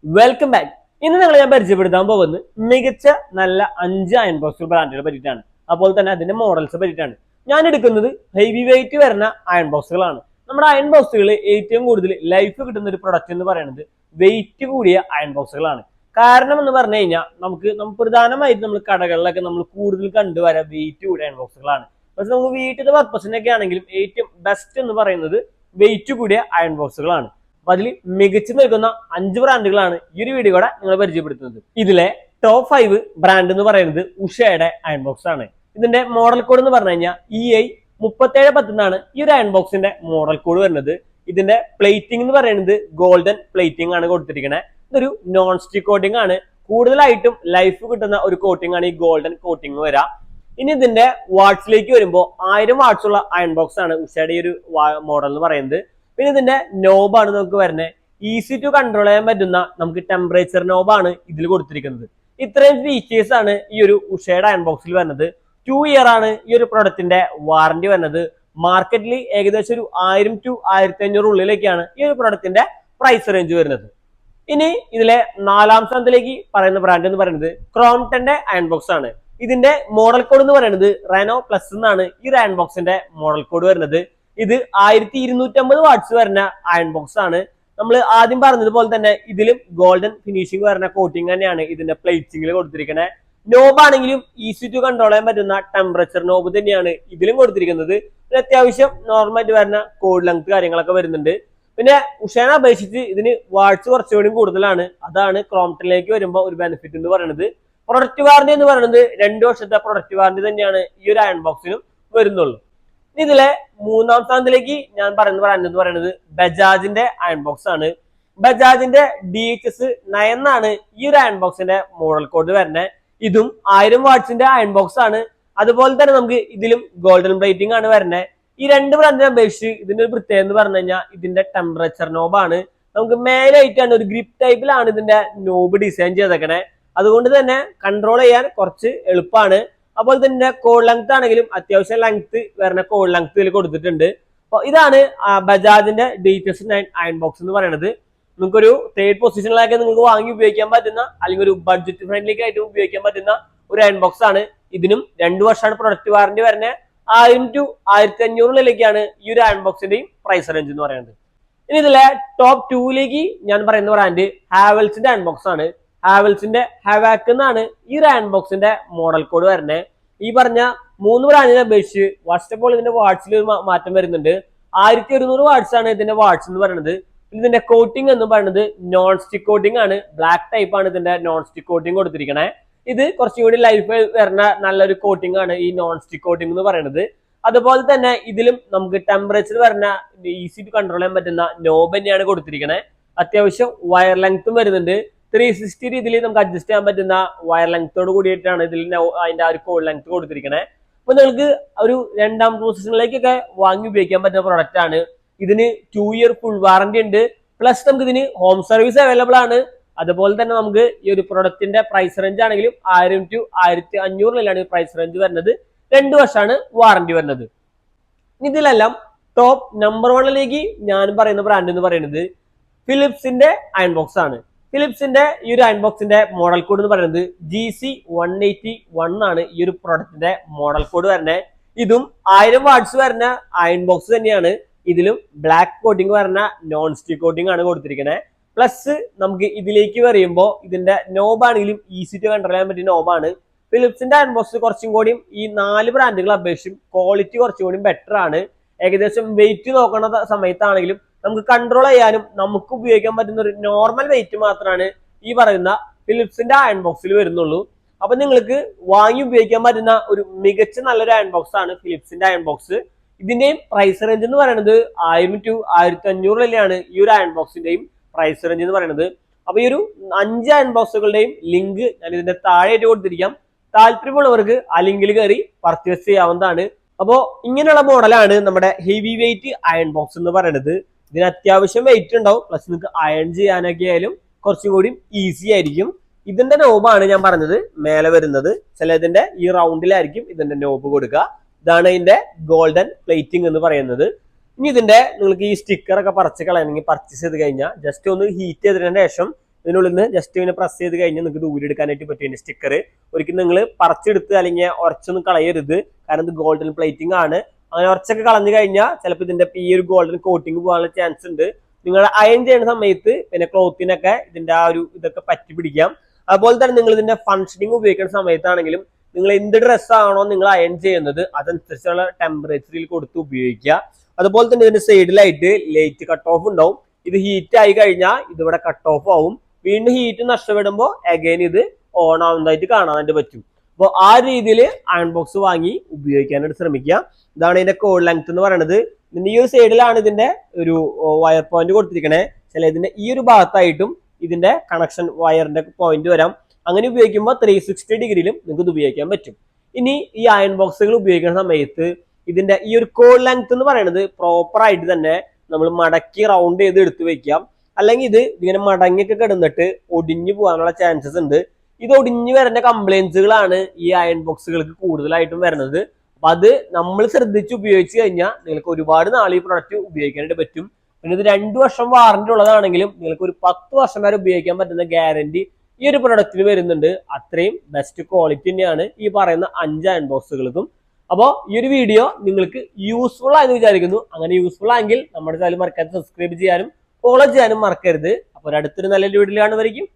Welcome back. ഇന്ന് നിങ്ങൾ ഞാൻ പരിചയപ്പെടുത്താൻ പോകുന്നത് മികച്ച നല്ല 5 അയൺ ബോക്സ് ബ്രാൻഡുകളെ പറ്റിയിട്ടാണ്. അപ്പോൾ തന്നെ അതിന്റെ മോഡൽസ് പറ്റിയിട്ടാണ്. ഞാൻ എടുക്കുന്നത് ഹെവി വെയിറ്റ് വരുന്ന അയൺ ബോക്സുകളാണ്. നമ്മുടെ അയൺ ബോക്സുകൾ ഏറ്റവും കൂടുതൽ ലൈഫ് കിട്ടുന്ന ഒരു പ്രൊഡക്റ്റ് എന്ന് പറയുന്നത് വെയിറ്റ് കൂടിയ അയൺ ബോക്സുകളാണ്. കാരണം എന്ന് പറഞ്ഞു കഴിഞ്ഞാൽ നമുക്ക് പ്രധാനമായിട്ട് നമ്മൾ കടകളിലൊക്കെ നമ്മൾ കൂടുതൽ കണ്ടുവരാൻ വെയിറ്റ് കൂടിയ അയൺ ബോക്സുകളാണ്. പക്ഷെ നമുക്ക് വീട്ടിലെ പർപ്പസിനൊക്കെ ആണെങ്കിലും ഏറ്റവും ബെസ്റ്റ് എന്ന് പറയുന്നത് വെയിറ്റ് കൂടിയ അയൺ ബോക്സുകളാണ്. അപ്പൊ അതിൽ മികച്ചു നിൽക്കുന്ന 5 ബ്രാൻഡുകളാണ് ഈ ഒരു വീഡിയോടെ നിങ്ങൾ പരിചയപ്പെടുത്തുന്നത്. ഇതിലെ ടോപ്പ് 5 ബ്രാൻഡ് എന്ന് പറയുന്നത് ഉഷയുടെ അയൺ ബോക്സ് ആണ്. ഇതിന്റെ മോഡൽ കോഡ് എന്ന് പറഞ്ഞു കഴിഞ്ഞാൽ EI3710 എന്നാണ് ഈ ഒരു അയൺ ബോക്സിന്റെ മോഡൽ കോഡ് വരുന്നത്. ഇതിന്റെ പ്ലേറ്റിംഗ് എന്ന് പറയുന്നത് ഗോൾഡൻ പ്ലേറ്റിംഗ് ആണ് കൊടുത്തിരിക്കുന്നത്. ഇതൊരു നോൺ സ്റ്റിക് കോട്ടിംഗ് ആണ്. കൂടുതലായിട്ടും ലൈഫ് കിട്ടുന്ന ഒരു കോട്ടിംഗ് ആണ് ഈ ഗോൾഡൻ കോട്ടിംഗ് വരാം. ഇനി ഇതിന്റെ വാട്ട്സിലേക്ക് വരുമ്പോൾ 1000 വാട്ട്സ് ഉള്ള അയൺ ബോക്സ് ആണ് ഉഷയുടെ ഈ ഒരു മോഡൽ എന്ന് പറയുന്നത്. പിന്നെ ഇതിന്റെ നോബാണ് നമുക്ക് വരുന്നത്. ഈസി ടു കൺട്രോൾ ചെയ്യാൻ പറ്റുന്ന നമുക്ക് ടെമ്പറേച്ചർ നോബാണ് ഇതിൽ കൊടുത്തിരിക്കുന്നത്. ഇത്രയും ഫീച്ചേഴ്സ് ആണ് ഈ ഒരു ഉഷയുടെ അയൺ ബോക്സിൽ വരുന്നത്. 2 ഇയർ ആണ് ഈ ഒരു പ്രൊഡക്റ്റിന്റെ വാറന്റി വരുന്നത്. മാർക്കറ്റിൽ ഏകദേശം ഒരു 1000 to 1500 ഉള്ളിലേക്കാണ് ഈ ഒരു പ്രൊഡക്റ്റിന്റെ പ്രൈസ് റേഞ്ച് വരുന്നത്. ഇനി ഇതിലെ 4ാം സ്ഥാനത്തിലേക്ക് പറയുന്ന ബ്രാൻഡ് എന്ന് പറയുന്നത് ക്രോംപ്ടന്റെ അയൺ ബോക്സ് ആണ്. ഇതിന്റെ മോഡൽ കോഡ് എന്ന് പറയുന്നത് റെനോ പ്ലസ് എന്നാണ് ഈ ഒരു അയൺ ബോക്സിന്റെ മോഡൽ കോഡ് വരുന്നത്. ഇത് 1250 വാട്ട്സ് വരുന്ന അയൺ ബോക്സ് ആണ്. നമ്മൾ ആദ്യം പറഞ്ഞതുപോലെ തന്നെ ഇതിലും ഗോൾഡൻ ഫിനിഷിംഗ് വരുന്ന കോട്ടിംഗ് തന്നെയാണ് ഇതിന്റെ പ്ലേറ്റിംഗിൽ കൊടുത്തിരിക്കുന്നത്. നോബ് ആണെങ്കിലും ഈസി ടു കൺട്രോൾ ചെയ്യാൻ പറ്റുന്ന ടെമ്പറേച്ചർ നോബ് തന്നെയാണ് ഇതിലും കൊടുത്തിരിക്കുന്നത്. അത്യാവശ്യം നോർമലായിട്ട് വരുന്ന കോഡ് ലെങ്ത് കാര്യങ്ങളൊക്കെ വരുന്നുണ്ട്. പിന്നെ ഉഷേനെ അപേക്ഷിച്ച് ഇതിന് വാട്ട്സ് കുറച്ചുകൂടി കൂടുതലാണ്. അതാണ് ക്രോംപ്ടണിലേക്ക് വരുമ്പോൾ ഒരു ബെനിഫിറ്റ് എന്ന് പറയുന്നത്. പ്രൊഡക്റ്റ് വാറന്റി എന്ന് പറയുന്നത് 2 വർഷത്തെ പ്രൊഡക്റ്റ് വാറന്റി തന്നെയാണ് ഈ ഒരു അയൺ ബോക്സിനും വരുന്നുള്ളൂ. ഇതിലെ 3ാം സ്ഥാനത്തിലേക്ക് ഞാൻ പറയുന്ന ബ്രാൻഡ് എന്ന് പറയുന്നത് ബജാജിന്റെ അയൺ ബോക്സ് ആണ്. ബജാജിന്റെ DHS9 എന്നാണ് ഈ ഒരു അയൺ ബോക്സിന്റെ മോഡൽ കോഡ് വരുന്നത്. ഇതും 1000 വാട്ട്സിന്റെ അയൺ ബോക്സ് ആണ്. അതുപോലെ തന്നെ നമുക്ക് ഇതിലും ഗോൾഡൻ പ്ലേറ്റിംഗ് ആണ് വരുന്നത്. ഈ 2 ബ്രാൻഡിനെ അപേക്ഷിച്ച് ഇതിന്റെ ഒരു പ്രത്യേകത എന്ന് പറഞ്ഞു കഴിഞ്ഞാൽ ഇതിന്റെ ടെമ്പറേച്ചർ നോബാണ്. നമുക്ക് മെയിനായിട്ടാണ് ഒരു ഗ്രിപ്പ് ടൈപ്പിലാണ് ഇതിന്റെ നോബ് ഡിസൈൻ ചെയ്തേക്കണേ. അതുകൊണ്ട് തന്നെ കൺട്രോൾ ചെയ്യാൻ കുറച്ച് എളുപ്പമാണ്. അപ്പോൾ തന്നെ കോഡ് ലെങ്ത് ആണെങ്കിലും അത്യാവശ്യം ലെങ്ത് വരുന്ന കോഡ് ലെങ്ത് ഇതിൽ കൊടുത്തിട്ടുണ്ട്. അപ്പോൾ ഇതാണ് ബജാജിന്റെ DHS9 അയൺ ബോക്സ് എന്ന് പറയുന്നത്. നിങ്ങൾക്കൊരു 3rd പൊസിഷനിലൊക്കെ നിങ്ങൾക്ക് വാങ്ങി ഉപയോഗിക്കാൻ പറ്റുന്ന അല്ലെങ്കിൽ ഒരു ബഡ്ജറ്റ് ഫ്രണ്ട്ലിക്ക് ആയിട്ട് ഉപയോഗിക്കാൻ പറ്റുന്ന ഒരു അയൺ ബോക്സ് ആണ്. ഇതിനും 2 വർഷമാണ് പ്രൊഡക്റ്റ് വാറന്റി വരുന്നത്. 1000 to 1500 ഈ ഒരു അയൺ ബോക്സിന്റെയും പ്രൈസ് റേഞ്ച് എന്ന് പറയുന്നത്. ഇനി ഇതിലെ ടോപ്പ് 2ലേക്ക് ഞാൻ പറയുന്ന ബ്രാൻഡ് ഹാവൽസിന്റെ അയൺ ബോക്സ് ആണ്. ഹാവൽസിന്റെ ഹവാക്ക് എന്നാണ് ഈ ഒരു അയൺ ബോക്സിന്റെ മോഡൽ കോഡ് വരുന്നത്. ഈ പറഞ്ഞ 3 ബ്രാൻഡിനെ അപേക്ഷിച്ച് ഫസ്റ്റ് ഓഫ് ഓൾ ഇതിന്റെ വാട്ട്സിൽ മാറ്റം വരുന്നുണ്ട്. 1100 വാട്ട്സ് ആണ് ഇതിന്റെ വാട്ട്സ് എന്ന് പറയുന്നത്. ഇതിന്റെ കോട്ടിംഗ് എന്ന് പറയുന്നത് നോൺ സ്റ്റിക് കോട്ടിംഗ് ആണ്. ബ്ലാക്ക് ടൈപ്പ് ആണ് ഇതിന്റെ നോൺ സ്റ്റിക് കോട്ടിംഗ് കൊടുത്തിരിക്കണേ. ഇത് കുറച്ചുകൂടി ലൈഫ് വരുന്ന നല്ലൊരു കോട്ടിംഗ് ആണ് ഈ നോൺ സ്റ്റിക് കോട്ടിംഗ് എന്ന് പറയുന്നത്. അതുപോലെ തന്നെ ഇതിലും നമുക്ക് ടെമ്പറേച്ചർ വരുന്ന ഈസി ടു കൺട്രോൾ ചെയ്യാൻ പറ്റുന്ന നോബ് തന്നെയാണ് കൊടുത്തിരിക്കണേ. അത്യാവശ്യം വയർ ലെങ്ത്തും വരുന്നുണ്ട്. 360 രീതിയിൽ നമുക്ക് അഡ്ജസ്റ്റ് ചെയ്യാൻ പറ്റുന്ന വയർ ലെങ്ത്തോട് കൂടിയിട്ടാണ് ഇതിൽ അതിന്റെ ആ ഒരു കോഡ് ലെങ്ത് കൊടുത്തിരിക്കുന്നത്. അപ്പൊ നിങ്ങൾക്ക് ഒരു 2ാം പൊസിഷനിലേക്കൊക്കെ വാങ്ങി ഉപയോഗിക്കാൻ പറ്റുന്ന പ്രൊഡക്റ്റ് ആണ്. ഇതിന് 2 ഇയർ ഫുൾ വാറന്റി ഉണ്ട്. പ്ലസ് നമുക്ക് ഇതിന് ഹോം സർവീസ് അവൈലബിൾ ആണ്. അതുപോലെ തന്നെ നമുക്ക് ഈ ഒരു പ്രൊഡക്റ്റിന്റെ പ്രൈസ് റേഞ്ച് ആണെങ്കിലും 1000 to 1500 പ്രൈസ് റേഞ്ച് വരുന്നത്. 2 വർഷമാണ് വാറന്റി വരുന്നത്. ഇതിലെല്ലാം ടോപ്പ് നമ്പർ 1ലേക്ക് ഞാൻ പറയുന്ന ബ്രാൻഡ് എന്ന് പറയുന്നത് ഫിലിപ്സിന്റെ അയൺ ബോക്സ് ആണ്. ഫിലിപ്സിന്റെ ഈ ഒരു അയൺ ബോക്സിന്റെ മോഡൽ കോഡ് എന്ന് പറയുന്നത് GC181 ആണ് ഈ ഒരു പ്രൊഡക്റ്റിന്റെ മോഡൽ കോഡ് വരുന്നത്. ഇതും 1000 വാട്ട്സ് വരുന്ന അയൺ ബോക്സ് തന്നെയാണ്. ഇതിലും ബ്ലാക്ക് കോട്ടിംഗ് വരുന്ന നോൺ സ്റ്റിക് കോട്ടിംഗ് ആണ് കൊടുത്തിരിക്കുന്നത്. പ്ലസ് നമുക്ക് ഇതിലേക്ക് പറയുമ്പോൾ ഇതിന്റെ നോബാണെങ്കിലും ഈസി ടു കൺട്രോൾ ചെയ്യാൻ പറ്റിയ നോബാണ്. ഫിലിപ്സിന്റെ അയൺ ബോക്സ് കുറച്ചും കൂടിയും ഈ 4 ബ്രാൻഡുകളെ അപേക്ഷിച്ചും ക്വാളിറ്റി കുറച്ചും കൂടി ബെറ്റർ ആണ്. ഏകദേശം വെയിറ്റ് നോക്കുന്ന സമയത്താണെങ്കിലും നമുക്ക് കൺട്രോൾ ചെയ്യാനും നമുക്ക് ഉപയോഗിക്കാൻ പറ്റുന്ന ഒരു നോർമൽ വെയിറ്റ് മാത്രമാണ് ഈ പറയുന്ന ഫിലിപ്സിന്റെ അയൺ ബോക്സിൽ വരുന്നുള്ളൂ. അപ്പൊ നിങ്ങൾക്ക് വാങ്ങി ഉപയോഗിക്കാൻ പറ്റുന്ന ഒരു മികച്ച നല്ലൊരു അയൺ ബോക്സ് ആണ് ഫിലിപ്സിന്റെ അയൺ ബോക്സ്. ഇതിന്റെയും പ്രൈസ് റേഞ്ച് എന്ന് പറയുന്നത് 1000 to 1500 ഈ ഒരു അയൺ ബോക്സിന്റെയും പ്രൈസ് റേഞ്ച് എന്ന് പറയുന്നത്. അപ്പൊ ഈ ഒരു 5 അയൺ ബോക്സുകളുടെയും ലിങ്ക് ഞാൻ ഇതിന്റെ താഴെയായിട്ട് കൊടുത്തിരിക്കാം. താല്പര്യമുള്ളവർക്ക് ആ ലിങ്കിൽ കയറി പർച്ചേസ് ചെയ്യാവുന്നതാണ്. അപ്പോ ഇങ്ങനെയുള്ള മോഡലാണ് നമ്മുടെ ഹെവി വെയിറ്റ് അയൺ ബോക്സ് എന്ന് പറയുന്നത്. ഇതിന് അത്യാവശ്യം വെയിറ്റ് ഉണ്ടാവും. പ്ലസ് നിങ്ങൾക്ക് അയൺ ചെയ്യാനൊക്കെ ആയാലും കുറച്ചും കൂടി ഈസി ആയിരിക്കും. ഇതിന്റെ നോബാണ് ഞാൻ പറഞ്ഞത് മേലെ വരുന്നത്. ചിലതിന്റെ ഈ റൗണ്ടിലായിരിക്കും ഇതിന്റെ നോബ് കൊടുക്കുക. ഇതാണ് ഇതിന്റെ ഗോൾഡൻ പ്ലേറ്റിംഗ് എന്ന് പറയുന്നത്. ഇനി ഇതിന്റെ നിങ്ങൾക്ക് ഈ സ്റ്റിക്കർ ഒക്കെ പറിച്ച് കളയണമെങ്കിൽ പർച്ചേസ് ചെയ്ത് കഴിഞ്ഞാൽ ജസ്റ്റ് ഒന്ന് ഹീറ്റ് ചെയ്തതിന് ശേഷം ഇതിനുള്ളിൽ നിന്ന് ജസ്റ്റ് ഇങ്ങനെ പ്രസ് ചെയ്ത് കഴിഞ്ഞാൽ നിങ്ങൾക്ക് ദൂരെടുക്കാനായിട്ട് പറ്റും ഇതിന്റെ സ്റ്റിക്കർ. ഒരിക്കലും നിങ്ങൾ പറിച്ചെടുത്ത് അല്ലെങ്കിൽ ഉറച്ചൊന്നും കളയരുത്, കാരണം ഇത് ഗോൾഡൻ പ്ലേറ്റിംഗ് ആണ്. അങ്ങനെ ഉറച്ചൊക്കെ കളഞ്ഞു കഴിഞ്ഞാൽ ചിലപ്പോൾ ഇതിന്റെ ഈ ഒരു ഗോൾഡൻ കോട്ടിങ് പോകാനുള്ള ചാൻസ് ഉണ്ട്. നിങ്ങൾ അയൺ ചെയ്യുന്ന സമയത്ത് പിന്നെ ക്ലോത്തിനൊക്കെ ഇതിന്റെ ആ ഒരു ഇതൊക്കെ പറ്റി പിടിക്കാം. അതുപോലെ തന്നെ നിങ്ങൾ ഇതിന്റെ ഫങ്ഷനിങ് ഉപയോഗിക്കുന്ന സമയത്താണെങ്കിലും നിങ്ങൾ എന്ത് ഡ്രസ്സാണോ നിങ്ങൾ അയൺ ചെയ്യുന്നത് അതനുസരിച്ചുള്ള ടെമ്പറേച്ചറിൽ കൊടുത്ത് ഉപയോഗിക്കുക. അതുപോലെ തന്നെ ഇതിന്റെ സൈഡിലായിട്ട് ലൈറ്റ് കട്ട് ഓഫ് ഉണ്ടാവും. ഇത് ഹീറ്റ് ആയി കഴിഞ്ഞാൽ ഇതിവിടെ കട്ട് ഓഫ് ആവും. വീണ്ടും ഹീറ്റ് നഷ്ടപ്പെടുമ്പോൾ അഗൈൻ ഇത് ഓൺ ആവുന്നതായിട്ട് കാണാനായിട്ട് പറ്റും. അപ്പോൾ ആ രീതിയിൽ അയൺ ബോക്സ് വാങ്ങി ഉപയോഗിക്കാനായിട്ട് ശ്രമിക്കുക. ഇതാണ് ഇതിന്റെ കോഡ് ലെങ്ത് എന്ന് പറയുന്നത്. ഇതിന്റെ ഈ ഒരു സൈഡിലാണ് ഇതിന്റെ ഒരു വയർ പോയിന്റ് കൊടുത്തിരിക്കണേ. ചില ഇതിന്റെ ഈ ഒരു ഭാഗത്തായിട്ടും ഇതിന്റെ കണക്ഷൻ വയറിന്റെ പോയിന്റ് വരാം. അങ്ങനെ ഉപയോഗിക്കുമ്പോൾ 360 ഡിഗ്രിയിലും നിങ്ങൾക്ക് ഇത് ഉപയോഗിക്കാൻ പറ്റും. ഇനി ഈ അയൺ ബോക്സുകൾ ഉപയോഗിക്കുന്ന സമയത്ത് ഇതിന്റെ ഈ ഒരു കോഡ് ലെങ്ത് എന്ന് പറയുന്നത് പ്രോപ്പർ ആയിട്ട് തന്നെ നമ്മൾ മടക്കി റൗണ്ട് ചെയ്ത് എടുത്തു വെക്കാം. അല്ലെങ്കിൽ ഇത് ഇങ്ങനെ മടങ്ങിയൊക്കെ കിടന്നിട്ട് ഒടിഞ്ഞു പോകാനുള്ള ചാൻസസ് ഉണ്ട്. ഇത് ഒടിഞ്ഞു വരുന്ന കംപ്ലൈൻസുകളാണ് ഈ അയൺ ബോക്സുകൾക്ക് കൂടുതലായിട്ടും വരുന്നത്. അപ്പൊ അത് നമ്മൾ ശ്രദ്ധിച്ച് ഉപയോഗിച്ച് കഴിഞ്ഞാൽ നിങ്ങൾക്ക് ഒരുപാട് നാൾ ഈ പ്രൊഡക്റ്റ് ഉപയോഗിക്കാനായിട്ട് പറ്റും. പിന്നെ ഇത് 2 വർഷം വാറന്റി ഉള്ളതാണെങ്കിലും നിങ്ങൾക്ക് ഒരു 10 വർഷം വരെ ഉപയോഗിക്കാൻ പറ്റുന്ന ഗ്യാരണ്ടി ഈ ഒരു പ്രൊഡക്റ്റിന് വരുന്നുണ്ട്. അത്രയും ബെസ്റ്റ് ക്വാളിറ്റി തന്നെയാണ് ഈ പറയുന്ന 5 അയൺ ബോക്സുകൾക്കും. അപ്പോൾ ഈ ഒരു വീഡിയോ നിങ്ങൾക്ക് യൂസ്ഫുൾ ആയെന്ന് വിചാരിക്കുന്നു. അങ്ങനെ യൂസ്ഫുൾ ആയെങ്കിൽ നമ്മുടെ ചാനൽ മറക്കാതെ സബ്സ്ക്രൈബ് ചെയ്യാനും ഫോളോ ചെയ്യാനും മറക്കരുത്. അപ്പോൾ അടുത്തൊരു നല്ലൊരു വീഡിയോ കാണുമായിരിക്കും.